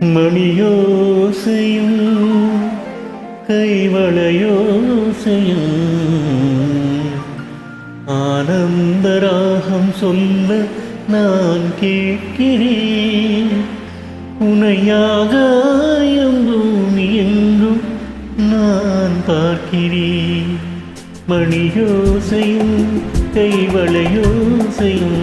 மணியோசையும் கைவளையோசையும் ஆனந்தராகம் சொல்ல நான் கேட்கிறேன். உனையாகாயம் பூமி எங்கும் நான் பார்க்கிறேன். மணியோசையும் கைவளையோசையும்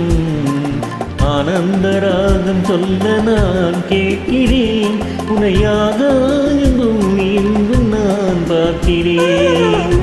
ஆனந்தராகம் சொல்ல நான் கேட்கிறேன். உனையாகாயம் பூமி எங்கும் நான் பார்க்கிறேன்.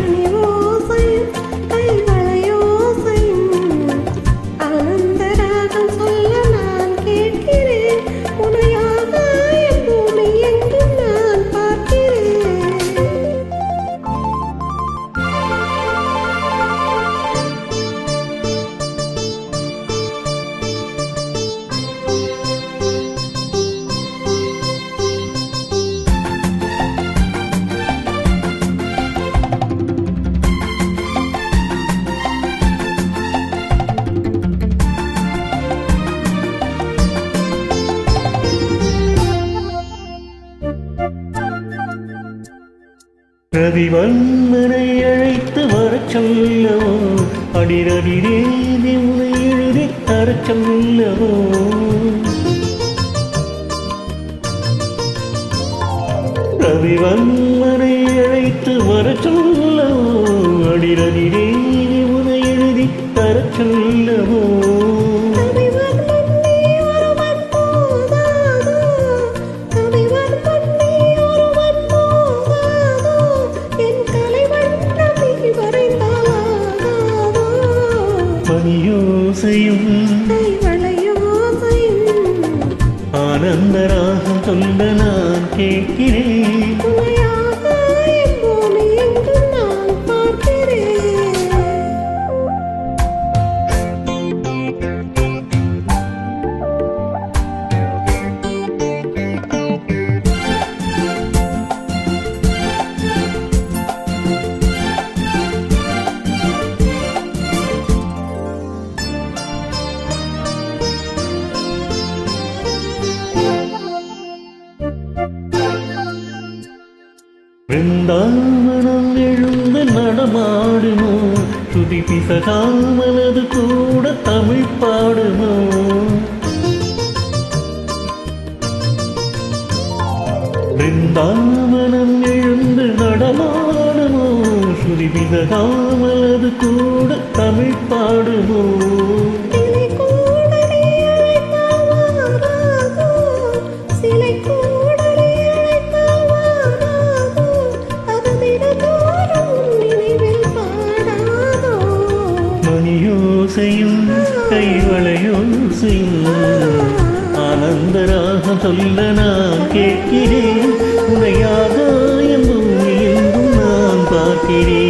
ரவிவர்மனை அழைத்து வரச் சொல்லவோ, அடிரடிரேதி உனை எழுதி தரச் சொல்லவோ. ரவிவர்மனை அழைத்து வரச் சொல்லவோ, அடிரடிரேதி உனை எழுதி தரச் சொல்லவோ. மணியோசையும் ஆனந்தராகம் சொல்ல நான் கேட்கிறேன். பிருந்தாவனம் எழுந்து நடமாடுமோ, துதி பிசகாமலது கூட தமிழ் பாடுமோ. பிருந்தாவனம் எழுந்து நடமாடுமோ, துதி பிசகாமலது கூட தமிழ் பாடுமோ. மணியோசையும் கைவளையோசையும் ஆனந்தராகம் சொல்ல நான் கேட்கிறேன். உனையாகாயம் பூமி எங்கும் நான் பார்க்கிறேன்.